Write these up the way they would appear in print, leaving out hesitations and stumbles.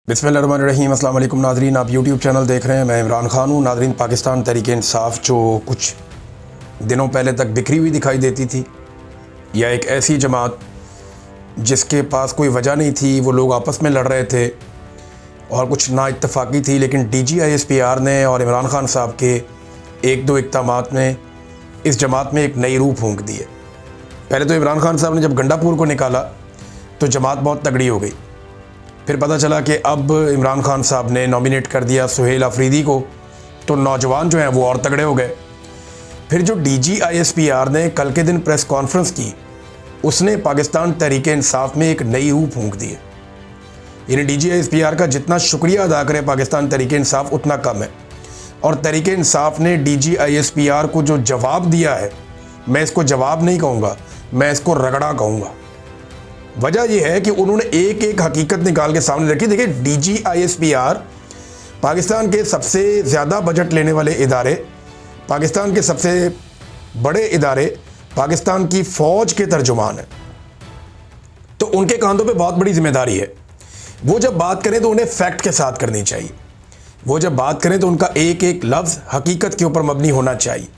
बिस्मिल्लाहिर्रहमानिर्रहीम। अस्सलाम वालेकुम नाज़रीन, आप यूट्यूब चैनल देख रहे हैं। मैं इमरान खान हूँ। नाज़रीन, पाकिस्तान तहरीक इंसाफ जो कुछ दिनों पहले तक बिखरी हुई दिखाई देती थी, या एक ऐसी जमात जिसके पास कोई वजह नहीं थी, वो लोग आपस में लड़ रहे थे और कुछ ना इत्तफाक़ी थी, लेकिन DGISPR ने और इमरान खान साहब के एक दो इक़दामात ने इस जमात में एक नई रूह फूंक दी है। पहले तो इमरान खान साहब ने जब गंडापुर को निकाला तो जमात बहुत तगड़ी हो गई। फिर पता चला कि अब इमरान खान साहब ने नॉमिनेट कर दिया सुहेल अफरीदी को, तो नौजवान जो हैं वो और तगड़े हो गए। फिर जो DGISPR ने कल के दिन प्रेस कॉन्फ्रेंस की, उसने पाकिस्तान तहरीक इंसाफ में एक नई रूह फूंक दी है। यानी DGISPR का जितना शुक्रिया अदा करे पाकिस्तान तहरीक इंसाफ उतना कम है। और तहरीक इंसाफ ने DGISPR को जो जवाब दिया है, मैं इसको जवाब नहीं कहूँगा, मैं इसको रगड़ा कहूँगा। वजह यह है कि उन्होंने एक एक हकीकत निकाल के सामने रखी। देखिए, DGISPR पाकिस्तान के सबसे ज़्यादा बजट लेने वाले इदारे, पाकिस्तान के सबसे बड़े इदारे, पाकिस्तान की फ़ौज के तर्जुमान हैं, तो उनके कांधों पे बहुत बड़ी जिम्मेदारी है। वो जब बात करें तो उन्हें फैक्ट के साथ करनी चाहिए। वो जब बात करें तो उनका एक एक लफ्ज़ हकीकत के ऊपर मबनी होना चाहिए।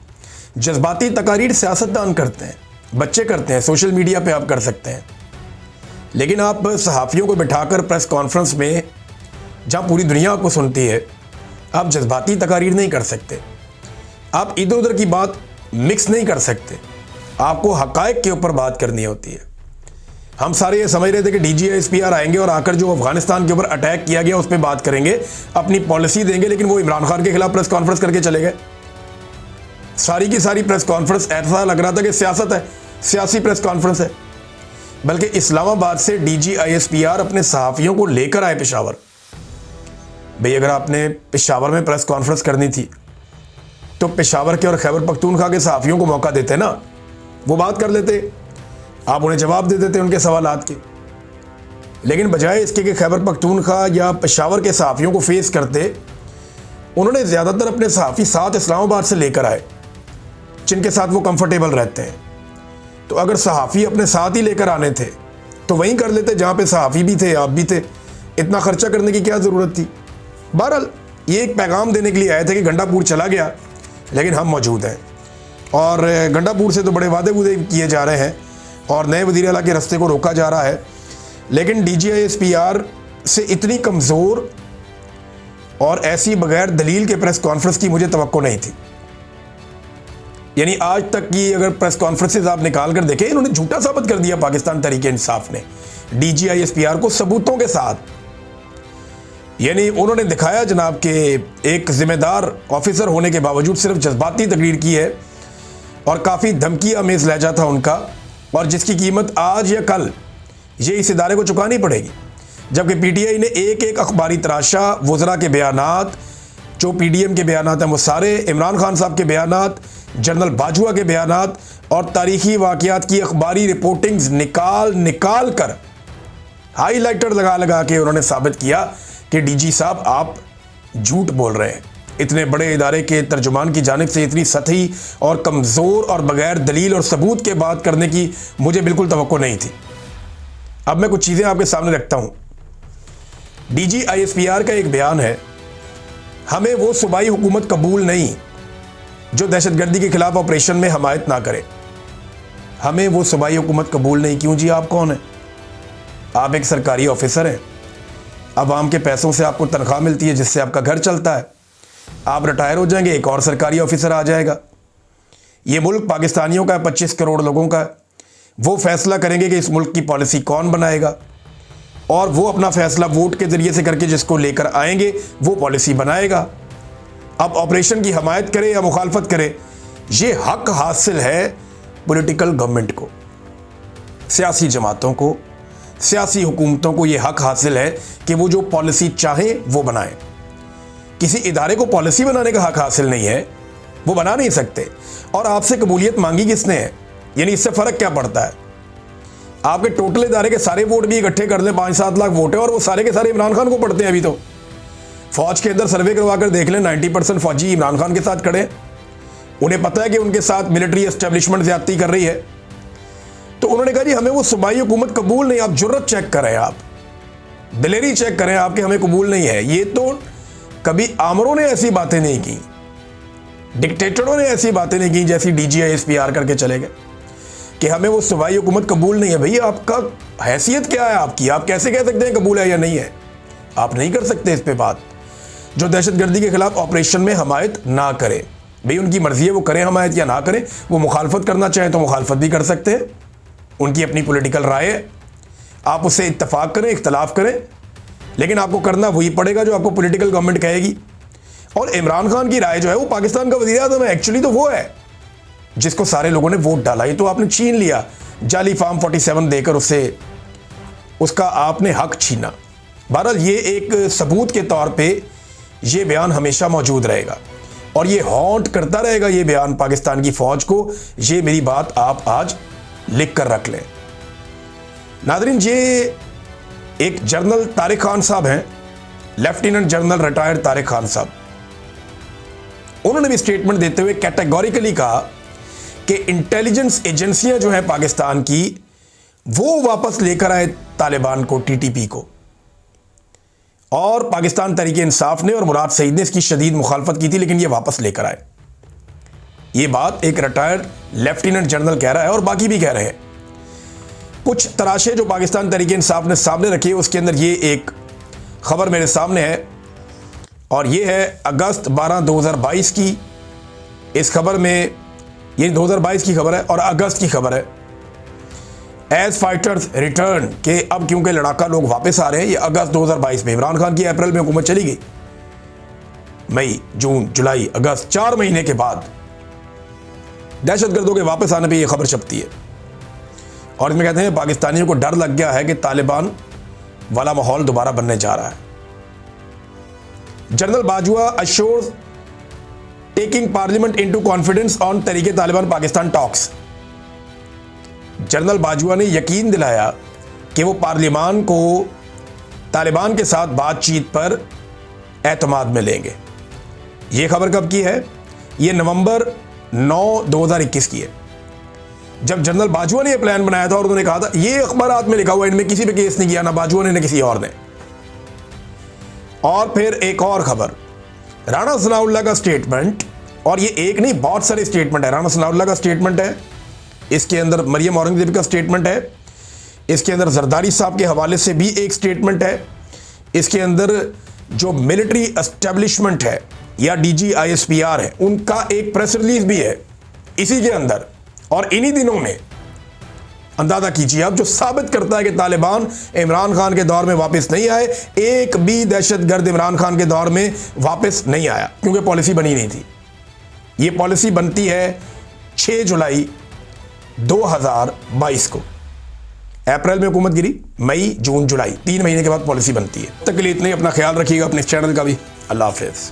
जज्बाती तकारीर सियासतदान करते हैं, बच्चे करते हैं, सोशल मीडिया पे आप कर सकते हैं, लेकिन आप सहाफ़ियों को बिठाकर प्रेस कॉन्फ्रेंस में, जहाँ पूरी दुनिया आपको सुनती है, आप जज्बाती तकारीर नहीं कर सकते। आप इधर उधर की बात मिक्स नहीं कर सकते। आपको हक़ाइक़ के ऊपर बात करनी होती है। हम सारे ये समझ रहे थे कि DGISPR आएंगे और आकर जो अफगानिस्तान के ऊपर अटैक किया गया उस पर बात करेंगे, अपनी पॉलिसी देंगे, लेकिन वो इमरान खान के खिलाफ प्रेस कॉन्फ्रेंस करके चले गए। सारी की सारी प्रेस कॉन्फ्रेंस ऐसा लग रहा था कि सियासत है, सियासी प्रेस कॉन्फ्रेंस है। बल्कि इस्लामाबाद से DGISPR अपने सहाफ़ियों को लेकर आए पेशावर। भाई, अगर आपने पेशावर में प्रेस कॉन्फ्रेंस करनी थी तो पेशावर के और खैबर पख्तूनख्वा के सहाफ़ियों को मौका देते ना, वो बात कर लेते, आप उन्हें जवाब दे देते उनके सवालात के। लेकिन बजाय इसके कि खैबर पख्तूनख्वा या पेशावर के सहाफ़ियों को फेस करते, उन्होंने ज़्यादातर अपने सहाफ़ी साथ इस्लामाबाद से लेकर आए, जिनके साथ वो कंफर्टेबल रहते हैं। तो अगर सहाफ़ी अपने साथ ही लेकर आने थे तो वहीं कर लेते जहाँ पे सहाफ़ी भी थे, आप भी थे। इतना खर्चा करने की क्या ज़रूरत थी। बहरहाल, ये एक पैगाम देने के लिए आए थे कि गंडापुर चला गया, लेकिन हम मौजूद हैं। और गंडापुर से तो बड़े वादे वूदे किए जा रहे हैं और नए वज़ीर आला के रास्ते को रोका जा रहा है, लेकिन DGISPR से इतनी कमज़ोर और ऐसी बग़ैर दलील के प्रेस कॉन्फ्रेंस की मुझे तवक्को नहीं थी। यानी आज तक की अगर प्रेस कॉन्फ्रेंसेज आप निकाल कर देखें, इन्होंने झूठा साबित कर दिया पाकिस्तान तहरीक इंसाफ ने DGISPR को सबूतों के साथ। यानी उन्होंने दिखाया जनाब के एक जिम्मेदार ऑफिसर होने के बावजूद सिर्फ जज्बाती तकरीर की है और काफ़ी धमकी आमेज़ लहजा था उनका, और जिसकी कीमत आज या कल ये इस इदारे को चुकानी पड़ेगी। जबकि PTI ने एक एक अखबारी तराशा, वज़रा के बयानात, जो PDM के बयानात हैं वो सारे, इमरान खान साहब के बयानात, जनरल बाजवा के बयानात और तारीख़ी वाक़यात की अखबारी रिपोर्टिंग्स निकाल कर हाईलाइटर लगा के उन्होंने साबित किया कि DG साहब आप झूठ बोल रहे हैं। इतने बड़े इदारे के तर्जुमान की जानिब से इतनी सतही और कमज़ोर और बग़ैर दलील और सबूत के बात करने की मुझे बिल्कुल तवक्को नहीं थी। अब मैं कुछ चीज़ें आपके सामने रखता हूँ। DGISPR का एक बयान है, हमें वो सूबाई हुकूमत कबूल नहीं जो दहशतगर्दी के खिलाफ ऑपरेशन में हमायत ना करे। हमें वो सूबाई हुकूमत कबूल नहीं। क्यों जी? आप कौन हैं? आप एक सरकारी ऑफिसर हैं। अवाम के पैसों से आपको तनख्वाह मिलती है जिससे आपका घर चलता है। आप रिटायर हो जाएंगे, एक और सरकारी ऑफिसर आ जाएगा। ये मुल्क पाकिस्तानियों का है, 25 करोड़ लोगों का है। वो फैसला करेंगे कि इस मुल्क की पॉलिसी कौन बनाएगा, और वो अपना फैसला वोट के ज़रिए से करके जिसको लेकर आएंगे वो पॉलिसी बनाएगा। अब ऑपरेशन की हमायत करे या मुखालफत करे, ये हक हासिल है पॉलिटिकल गवर्नमेंट को, सियासी जमातों को, सियासी हुकूमतों को। ये हक हासिल है कि वो जो पॉलिसी चाहे वो बनाए। किसी इदारे को पॉलिसी बनाने का हक हासिल नहीं है, वो बना नहीं सकते। और आपसे कबूलियत मांगी किसने है? यानी इससे फ़र्क क्या पड़ता है? आपके टोटल इदारे के सारे वोट भी इकट्ठे कर लें, 5-7 लाख वोट है, और वो सारे के सारे इमरान खान को पढ़ते हैं। अभी तो फ़ौज के अंदर सर्वे करवा कर देख लें, 90% फ़ौजी इमरान खान के साथ खड़े। उन्हें पता है कि उनके साथ मिलिट्री एस्टेब्लिशमेंट ज़्यादती कर रही है। तो उन्होंने कहा जी हमें वो सूबाई हुकूमत कबूल नहीं। आप जुर्रत चेक करें, आप दिलेरी चेक करें आपके, हमें कबूल नहीं है। ये तो कभी आमरों ने ऐसी बातें नहीं की, डिक्टेटरों ने ऐसी बातें नहीं की जैसी DGISPR करके चले गए कि हमें वो सूबाई हुकूमत कबूल नहीं है। भैया आपका हैसियत क्या है आपकी? आप कैसे कह सकते हैं कबूल है या नहीं है? आप नहीं कर सकते इस पे बात। जो दहशतगर्दी के खिलाफ ऑपरेशन में हमायत ना करे, भाई उनकी मर्जी है, वो करें हमायत या ना करें। वो मुखालफत करना चाहें तो मुखालफत भी कर सकते हैं, उनकी अपनी पॉलिटिकल राय है। आप उससे इत्तफाक करें, इख्तलाफ करें, लेकिन आपको करना वही पड़ेगा जो आपको पॉलिटिकल गवर्नमेंट कहेगी। और इमरान खान की राय जो है वो पाकिस्तान का वज़ीर आज़म है, एक्चुअली तो वो है जिसको सारे लोगों ने वोट डाला। ये तो आपने छीन लिया, जाली फॉर्म 47 देकर उससे उसका आपने हक छीना। बहरहाल ये एक सबूत के तौर पे ये बयान हमेशा मौजूद रहेगा और ये हॉन्ट करता रहेगा ये बयान पाकिस्तान की फौज को। ये मेरी बात आप आज लिख कर रख लें। नादरीन, ये एक जनरल तारिक खान साहब हैं, lieutenant general retired Tariq Khan साहब। उन्होंने भी स्टेटमेंट देते हुए कैटेगोरिकली कहा कि इंटेलिजेंस एजेंसियां जो है पाकिस्तान की, वो वापस लेकर आए तालिबान को, TTP को। और पाकिस्तान तहरीक इंसाफ ने और मुराद सईद ने इसकी शदीद मुखालफत की थी, लेकिन ये वापस लेकर आए। ये बात एक रिटायर्ड लेफ्टिनेंट जनरल कह रहा है और बाकी भी कह रहे हैं। कुछ तराशे जो पाकिस्तान तहरीक इंसाफ ने सामने रखी, उसके अंदर ये एक खबर मेरे सामने है और ये है अगस्त 12, 2022 की। इस खबर में, ये 2022 की खबर है और अगस्त की खबर है। एज फाइटर्स रिटर्न के, अब क्योंकि लड़ाका लोग वापस आ रहे हैं। ये अगस्त 2022 में, इमरान खान की अप्रैल में हुकूमत चली गई, मई, जून, जुलाई, अगस्त, 4 महीने के बाद दहशतगर्दों के वापस आने पर यह खबर छपती है। और इसमें कहते हैं पाकिस्तानियों को डर लग गया है कि तालिबान वाला माहौल दोबारा बनने जा रहा है। General Bajwa assures taking parliament into confidence on तरीके तालिबान पाकिस्तान टॉक्स। जनरल बाजवा ने यकीन दिलाया कि वो पार्लियामान को तालिबान के साथ बातचीत पर एतमाद में लेंगे। ये खबर कब की है? ये नवंबर 9, 2021 की है, जब जनरल बाजवा ने यह प्लान बनाया था और उन्होंने कहा था, ये अखबारात में लिखा हुआ, इनमें किसी पे केस नहीं किया, ना बाजवा ने ना किसी और ने। और फिर एक और खबर, राणा सनाउल्लाह का स्टेटमेंट, और ये एक नहीं बहुत सारे स्टेटमेंट है। राणा सनाउल्लाह का स्टेटमेंट है, इसके अंदर मरियम औरंगजेब का स्टेटमेंट है, इसके अंदर जरदारी साहब के हवाले से भी एक स्टेटमेंट है, इसके अंदर जो मिलिट्री एस्टेब्लिशमेंट है या DGISPR है उनका एक प्रेस रिलीज भी है इसी के अंदर। और इन्हीं दिनों में अंदाजा कीजिए आप, जो साबित करता है कि तालिबान इमरान खान के दौर में वापस नहीं आए। एक भी दहशतगर्द इमरान खान के दौर में वापस नहीं आया, क्योंकि पॉलिसी बनी नहीं थी। ये पॉलिसी बनती है 6 जुलाई 2022 को। अप्रैल में हुकूमत गिरी, मई, जून, जुलाई, 3 महीने के बाद पॉलिसी बनती है। तक के लिए इतने, अपना ख्याल रखिएगा, अपने चैनल का भी। अल्लाह हाफिज़।